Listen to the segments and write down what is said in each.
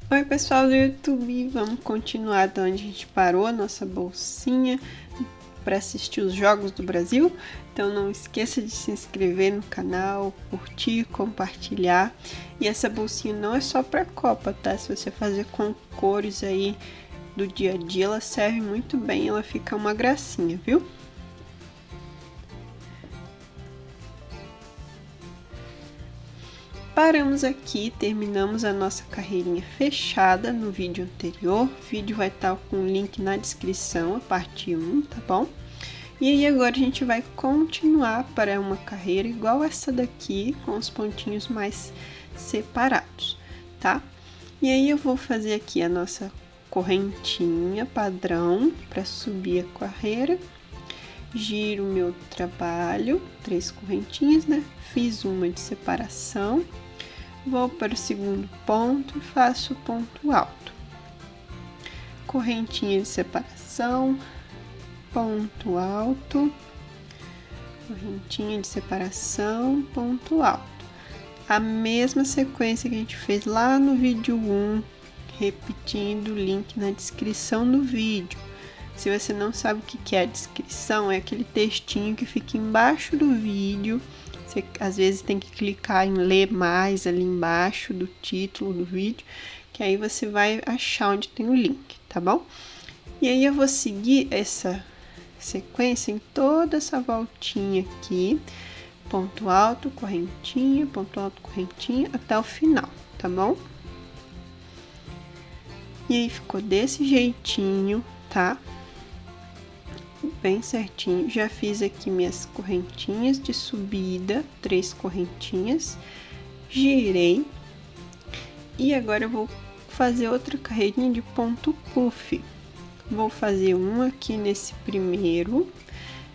Oi pessoal do YouTube, vamos continuar de onde a gente parou a nossa bolsinha para assistir os Jogos do Brasil. Então não esqueça de se inscrever no canal, curtir, compartilhar. E essa bolsinha não é só para Copa, tá? Se você fazer com cores aí do dia a dia, ela serve muito bem, ela fica uma gracinha, viu? Paramos aqui, terminamos a nossa carreirinha fechada no vídeo anterior. O vídeo vai estar com o link na descrição, a parte 1, tá bom? E aí agora a gente vai continuar para uma carreira igual essa daqui, com os pontinhos mais separados, tá? E aí eu vou fazer aqui a nossa correntinha padrão para subir a carreira. Giro o meu trabalho, 3 correntinhas, né? Fiz uma de separação. Vou para o segundo ponto e faço o ponto alto. Correntinha de separação, ponto alto, correntinha de separação, ponto alto. A mesma sequência que a gente fez lá no vídeo 1, repetindo o link na descrição do vídeo. Se você não sabe o que é a descrição, é aquele textinho que fica embaixo do vídeo. Você às vezes tem que clicar em ler mais ali embaixo do título do vídeo, que aí você vai achar onde tem o link, tá bom? E aí eu vou seguir essa sequência em toda essa voltinha aqui, ponto alto, correntinha, até o final, tá bom? E aí ficou desse jeitinho, tá? Bem certinho. Já fiz aqui minhas correntinhas de subida, 3 correntinhas, girei. E agora eu vou fazer outra carreirinha de ponto puff. Vou fazer um aqui nesse primeiro.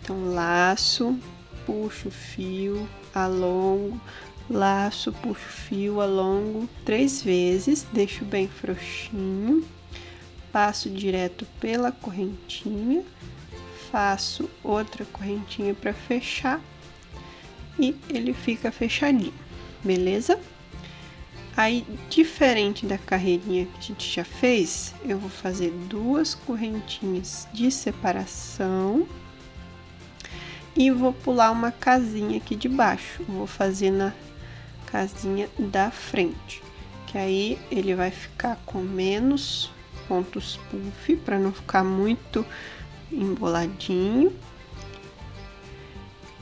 Então, laço, puxo o fio, alongo, laço, puxo o fio, alongo 3 vezes, deixo bem frouxinho, passo direto pela correntinha, faço outra correntinha para fechar e ele fica fechadinho, beleza? Aí, diferente da carreirinha que a gente já fez, eu vou fazer 2 correntinhas de separação e vou pular uma casinha aqui de baixo. Vou fazer na casinha da frente, que aí ele vai ficar com menos pontos puff, para não ficar muito emboladinho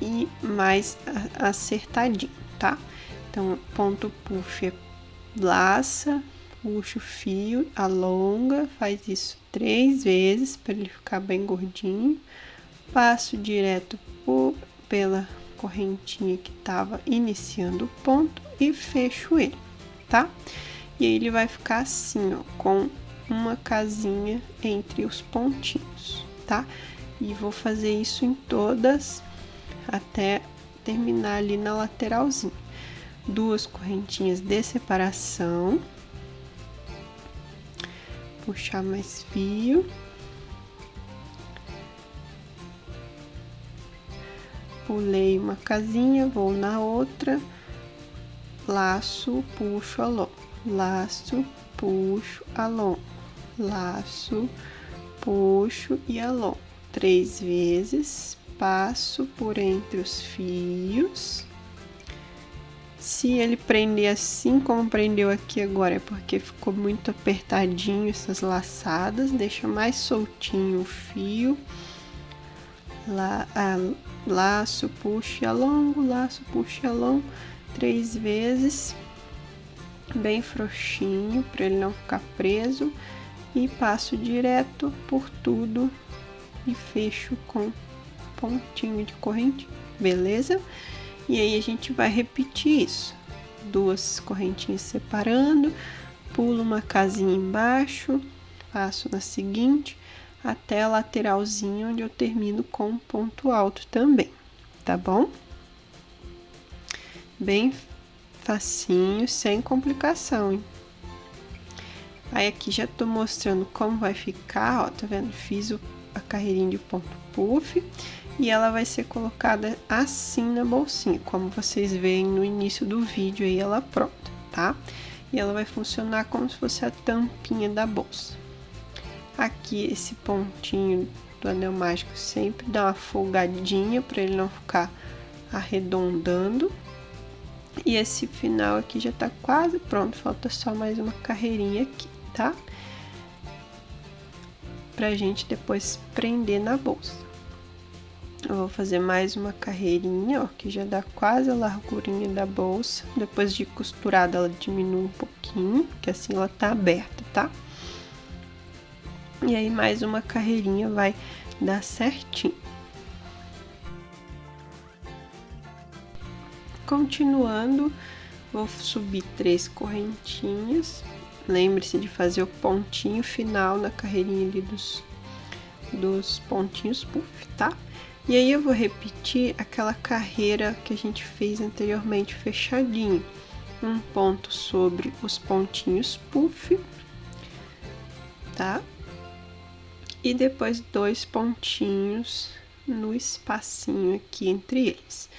e mais acertadinho, tá? Então, ponto puff é laça, puxa o fio, alonga, faz isso 3 vezes para ele ficar bem gordinho, passo direto pela correntinha que tava iniciando o ponto e fecho ele, tá? E aí ele vai ficar assim, ó, com uma casinha entre os pontinhos, tá? E vou fazer isso em todas até terminar ali na lateralzinha. 2 correntinhas de separação, puxar mais fio, pulei uma casinha, vou na outra, laço, puxo, alongo, laço, puxo, alongo, laço, puxo e alongo 3 vezes, passo por entre os fios. Se ele prender assim como prendeu aqui agora, é porque ficou muito apertadinho essas laçadas, deixa mais soltinho o fio. Laço, puxa e alongo, laço, puxa e alongo 3 vezes, bem frouxinho, para ele não ficar preso. E passo direto por tudo e fecho com pontinho de corrente, beleza? E aí a gente vai repetir isso, 2 correntinhas separando, pulo uma casinha embaixo, passo na seguinte, até a lateralzinha, onde eu termino com ponto alto também, tá bom? Bem facinho, sem complicação, hein? Aí aqui já tô mostrando como vai ficar, ó, tá vendo? Fiz a carreirinha de ponto puff e ela vai ser colocada assim na bolsinha, como vocês veem no início do vídeo aí ela pronta, tá? e ela vai funcionar como se fosse a tampinha da bolsa. Aqui esse pontinho do anel mágico sempre dá uma folgadinha para ele não ficar arredondando. E esse final aqui já tá quase pronto, falta só mais uma carreirinha aqui, tá? Pra gente depois prender na bolsa. Eu vou fazer mais uma carreirinha, ó, que já dá quase a largurinha da bolsa. Depois de costurada, ela diminui um pouquinho, que assim ela tá aberta, tá? E aí, mais uma carreirinha vai dar certinho. Continuando, vou subir 3 correntinhas. Lembre-se de fazer o pontinho final na carreirinha ali dos pontinhos puff, tá? E aí eu vou repetir aquela carreira que a gente fez anteriormente fechadinho. Um ponto sobre os pontinhos puff, tá? E depois 2 pontinhos no espacinho aqui entre eles.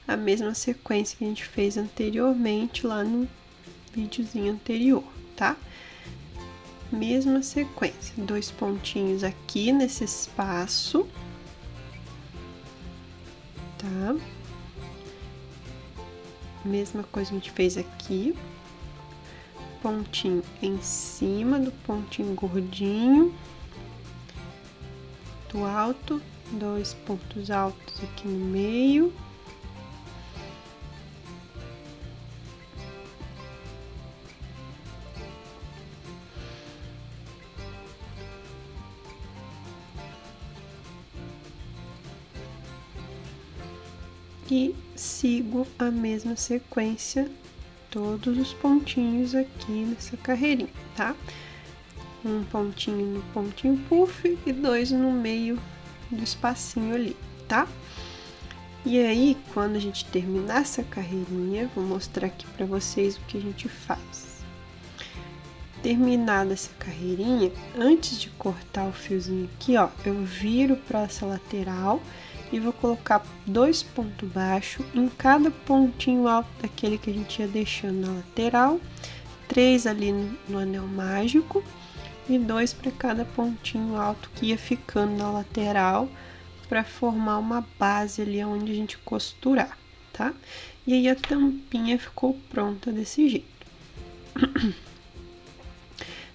A mesma sequência que a gente fez anteriormente lá no videozinho anterior, tá? Mesma sequência, 2 pontinhos aqui nesse espaço, tá? Mesma coisa que a gente fez aqui, pontinho em cima do pontinho gordinho, do alto, 2 pontos altos aqui no meio. E sigo a mesma sequência, todos os pontinhos aqui nessa carreirinha, tá? Um pontinho no pontinho puff e 2 no meio do espacinho ali, tá? E aí, quando a gente terminar essa carreirinha, vou mostrar aqui pra vocês o que a gente faz. Terminada essa carreirinha, antes de cortar o fiozinho aqui, ó, eu viro pra essa lateral e vou colocar 2 pontos baixos em cada pontinho alto daquele que a gente ia deixando na lateral, 3 ali no anel mágico e 2 para cada pontinho alto que ia ficando na lateral, para formar uma base ali onde a gente costurar, tá? E aí a tampinha ficou pronta desse jeito.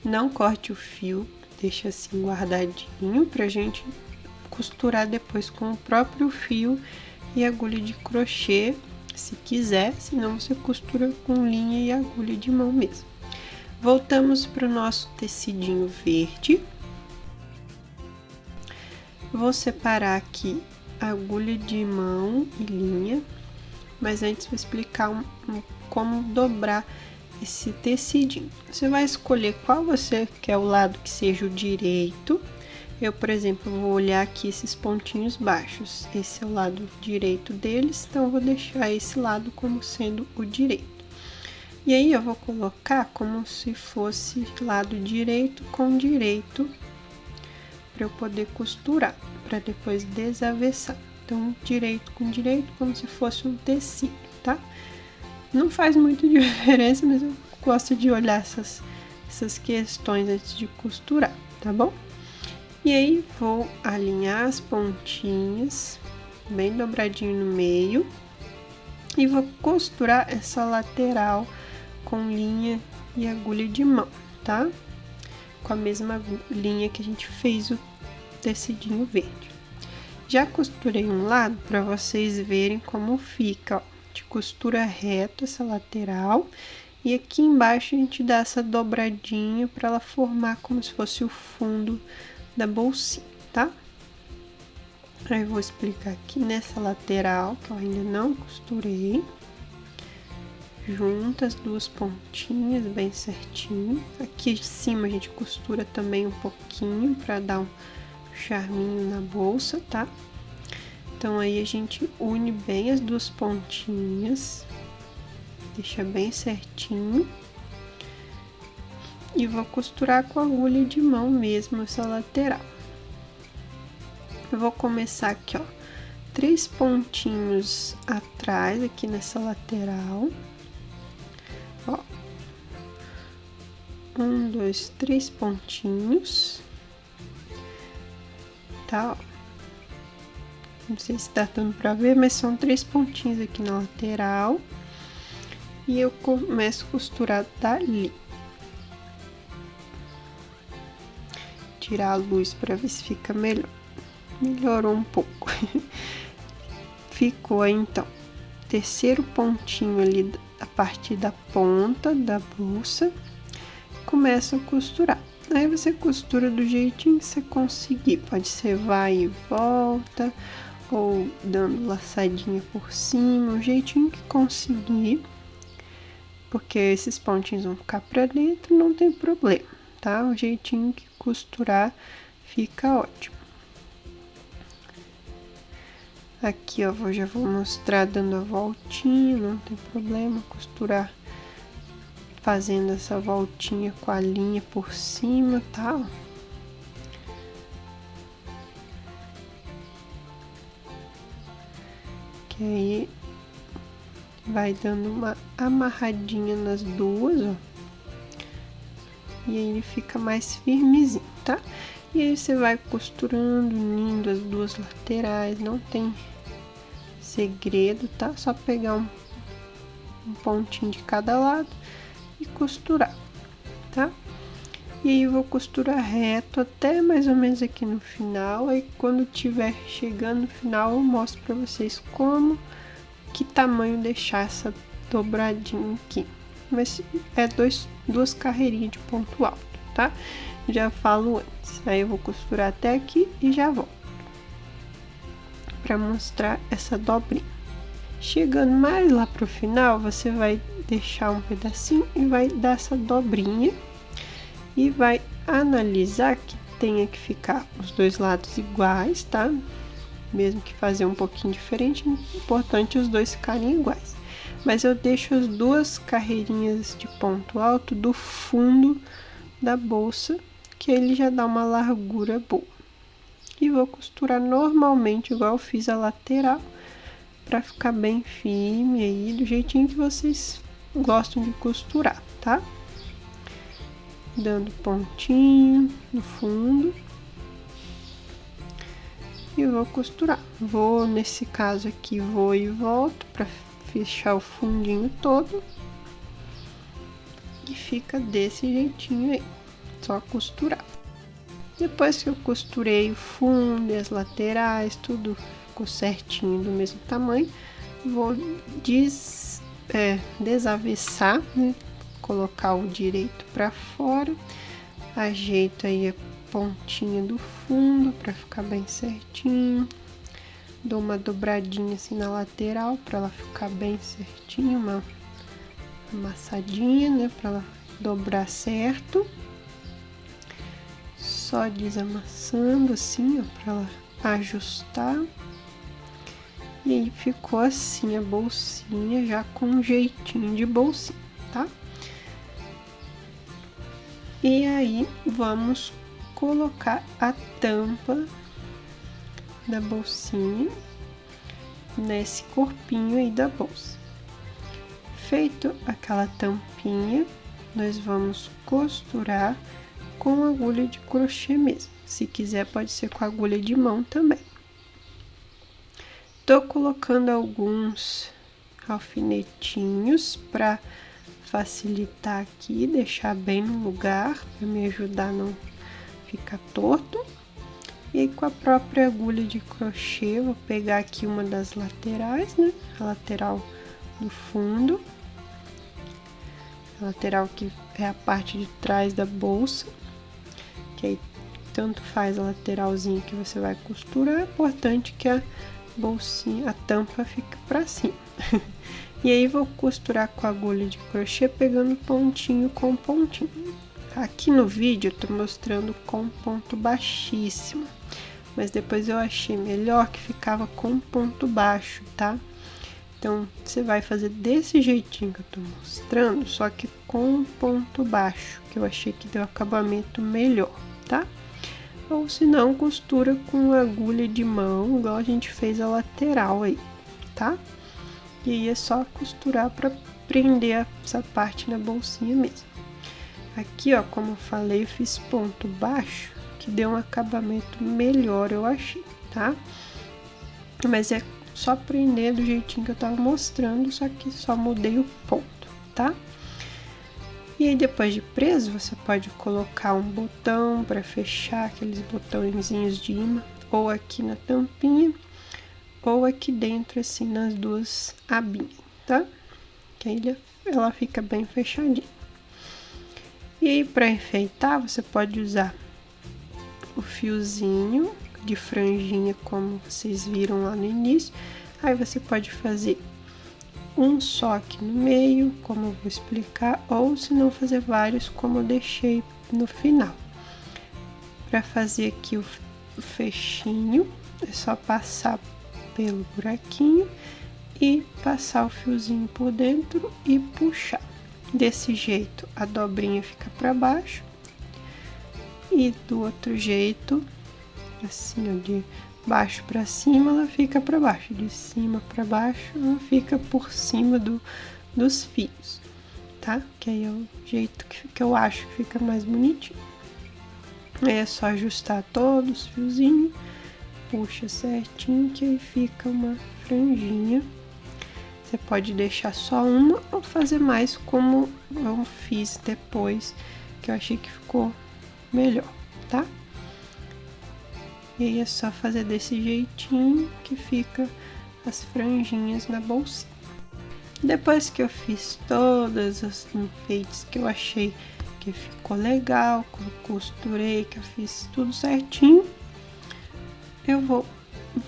Não corte o fio, deixa assim guardadinho pra gente costurar depois com o próprio fio e agulha de crochê, se quiser, senão você costura com linha e agulha de mão mesmo. Voltamos para o nosso tecidinho verde. Vou separar aqui a agulha de mão e linha, mas antes vou explicar como dobrar esse tecidinho. Você vai escolher qual você quer o lado que seja o direito. Eu, por exemplo, vou olhar aqui esses pontinhos baixos. Esse é o lado direito deles, então eu vou deixar esse lado como sendo o direito. E aí, eu vou colocar como se fosse lado direito com direito, para eu poder costurar, para depois desavessar. Então, direito com direito, como se fosse um tecido, tá? Não faz muita diferença, mas eu gosto de olhar essas questões antes de costurar, tá bom? E aí, vou alinhar as pontinhas, bem dobradinho no meio, e vou costurar essa lateral com linha e agulha de mão, tá? Com a mesma linha que a gente fez o tecidinho verde. Já costurei um lado para vocês verem como fica, ó. De costura reto essa lateral, e aqui embaixo a gente dá essa dobradinha para ela formar como se fosse o fundo da bolsinha, tá? Aí eu vou explicar aqui nessa lateral, que eu ainda não costurei. Junta as 2 pontinhas bem certinho. Aqui em cima a gente costura também um pouquinho para dar um charminho na bolsa, tá? Então aí a gente une bem as 2 pontinhas, deixa bem certinho. E vou costurar com a agulha de mão mesmo essa lateral. Eu vou começar aqui, ó, 3 pontinhos atrás aqui nessa lateral, ó, 1, 2, 3 pontinhos, tá? Ó. Não sei se tá dando pra ver, mas são 3 pontinhos aqui na lateral. E eu começo a costurar dali. Tirar a luz pra ver se fica melhor. Melhorou um pouco. Ficou, então, terceiro pontinho ali a partir da ponta da bolsa. Começa a costurar. Aí você costura do jeitinho que você conseguir. Pode ser vai e volta, ou dando laçadinha por cima, o jeitinho que conseguir. Porque esses pontinhos vão ficar pra dentro, não tem problema, tá? O jeitinho que costurar fica ótimo. Aqui, ó, já vou mostrar dando a voltinha, não tem problema, costurar fazendo essa voltinha com a linha por cima, tá? Que aí vai dando uma amarradinha nas duas, ó. E aí ele fica mais firmezinho, tá? E aí você vai costurando, unindo as duas laterais, não tem segredo, tá? Só pegar um pontinho de cada lado e costurar, tá? E aí eu vou costurar reto até mais ou menos aqui no final. Aí quando tiver chegando no final eu mostro pra vocês que tamanho deixar essa dobradinha aqui. Mas é duas carreirinhas de ponto alto, tá? Já falo antes. Aí eu vou costurar até aqui e já volto pra mostrar essa dobrinha. Chegando mais lá pro final, você vai deixar um pedacinho e vai dar essa dobrinha e vai analisar que tenha que ficar os dois lados iguais, tá? Mesmo que fazer um pouquinho diferente, é importante os dois ficarem iguais. Mas eu deixo as duas carreirinhas de ponto alto do fundo da bolsa, que ele já dá uma largura boa. E vou costurar normalmente, igual eu fiz a lateral, pra ficar bem firme aí, do jeitinho que vocês gostam de costurar, tá? Dando pontinho no fundo. E vou costurar. Vou, nesse caso aqui, vou e volto pra fechar o fundinho todo. E fica desse jeitinho aí. Só costurar. Depois que eu costurei o fundo e as laterais, tudo ficou certinho do mesmo tamanho, vou desavessar, né? Colocar o direito pra fora. Ajeito aí a pontinha do fundo para ficar bem certinho. Dou uma dobradinha assim na lateral para ela ficar bem certinho, uma amassadinha, né, para ela dobrar certo. Só desamassando assim, ó, para ela ajustar. E aí ficou assim a bolsinha já com um jeitinho de bolsinha, tá? E aí vamos colocar a tampa da bolsinha nesse corpinho aí da bolsa. Feito aquela tampinha, nós vamos costurar com agulha de crochê mesmo. Se quiser, pode ser com agulha de mão também. Tô colocando alguns alfinetinhos para facilitar aqui, deixar bem no lugar, para me ajudar a não ficar torto. E aí, com a própria agulha de crochê, vou pegar aqui uma das laterais, né? A lateral do fundo. A lateral que é a parte de trás da bolsa. Que aí, tanto faz a lateralzinha que você vai costurar, é importante que a bolsinha, a tampa fique pra cima. E aí, vou costurar com a agulha de crochê, pegando pontinho com pontinho. Aqui no vídeo, eu tô mostrando com ponto baixíssimo, mas depois eu achei melhor que ficava com ponto baixo, tá? Então, você vai fazer desse jeitinho que eu tô mostrando, só que com ponto baixo, que eu achei que deu acabamento melhor, tá? Ou se não, costura com agulha de mão, igual a gente fez a lateral aí, tá? E aí é só costurar para prender essa parte na bolsinha mesmo. Aqui, ó, como eu falei, eu fiz ponto baixo, que deu um acabamento melhor, eu achei, tá? Mas é só prender do jeitinho que eu tava mostrando, só que só mudei o ponto, tá? E aí, depois de preso, você pode colocar um botão para fechar, aqueles botõezinhos de imã, ou aqui na tampinha, ou aqui dentro, assim, nas duas abinhas, tá? Que aí ela fica bem fechadinha. E aí, para enfeitar, você pode usar o fiozinho de franjinha, como vocês viram lá no início. Aí você pode fazer um só aqui no meio, como eu vou explicar, ou se não fazer vários, como eu deixei no final. Para fazer aqui o fechinho, é só passar pelo buraquinho e passar o fiozinho por dentro e puxar. Desse jeito, a dobrinha fica para baixo e do outro jeito, assim, ó, de baixo para cima, ela fica para baixo, de cima para baixo, ela fica por cima dos fios, tá? Que aí é o jeito que eu acho que fica mais bonitinho. Aí é só ajustar todos os fiozinhos, puxa certinho, que aí fica uma franjinha. Você pode deixar só uma ou fazer mais, como eu fiz depois, que eu achei que ficou melhor, tá? E aí é só fazer desse jeitinho que fica as franjinhas na bolsinha. Depois que eu fiz todos os enfeites que eu achei que ficou legal, que eu costurei, que eu fiz tudo certinho, eu vou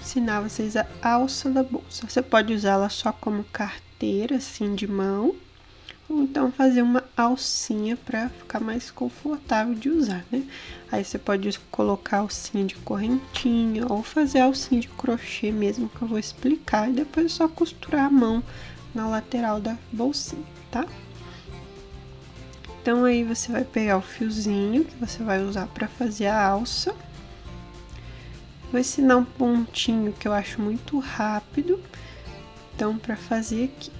ensinar vocês a alça da bolsa. Você pode usá-la só como carteira, assim, de mão, ou então fazer uma alcinha para ficar mais confortável de usar, né? Aí você pode colocar alcinha de correntinha ou fazer alcinha de crochê mesmo, que eu vou explicar, e depois é só costurar a mão na lateral da bolsinha, tá? Então aí você vai pegar o fiozinho que você vai usar para fazer a alça. Vou ensinar um pontinho que eu acho muito rápido, então para fazer aqui.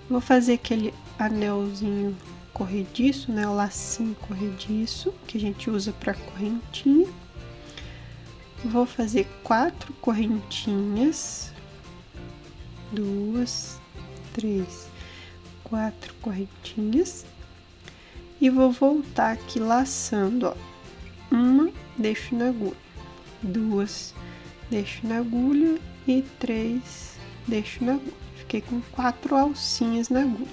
Vou fazer aquele anelzinho corrediço, né, o lacinho corrediço, que a gente usa para correntinha. Vou fazer 4 correntinhas, 2, 3, 4 correntinhas. E vou voltar aqui laçando, ó. Uma, deixo na agulha. 2, deixo na agulha. E 3, deixo na agulha. Fiquei com 4 alcinhas na agulha.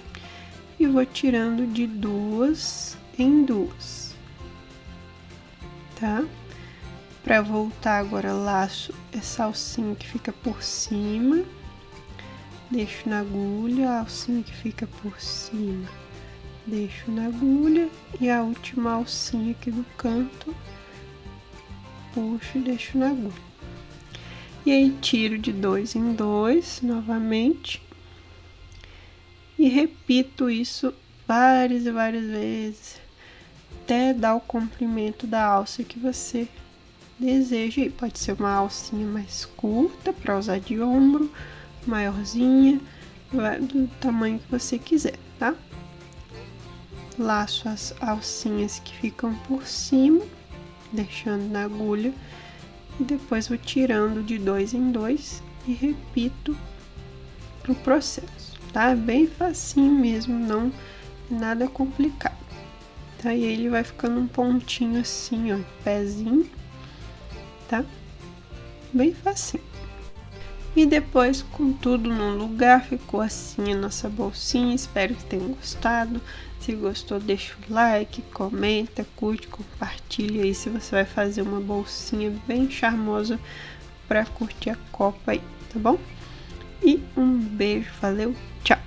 E vou tirando de 2 em 2. Tá? Pra voltar agora, laço essa alcinha que fica por cima. Deixo na agulha, a alcinha que fica por cima. Deixo na agulha. E a última alcinha aqui do canto. Puxo e deixo na agulha. E aí, tiro de 2 em 2 novamente. E repito isso várias e várias vezes, até dar o comprimento da alça que você deseja. E pode ser uma alcinha mais curta, para usar de ombro, maiorzinha, do tamanho que você quiser, tá? Laço as alcinhas que ficam por cima, deixando na agulha. E depois vou tirando de 2 em 2 e repito o processo, tá? É bem facinho mesmo, não é nada complicado, tá? E aí ele vai ficando um pontinho assim, ó, pezinho, tá? Bem facinho. E depois, com tudo no lugar, ficou assim a nossa bolsinha. Espero que tenham gostado. Se gostou, deixa o like, comenta, curte, compartilha aí se você vai fazer uma bolsinha bem charmosa para curtir a Copa aí, tá bom? E um beijo, valeu, tchau!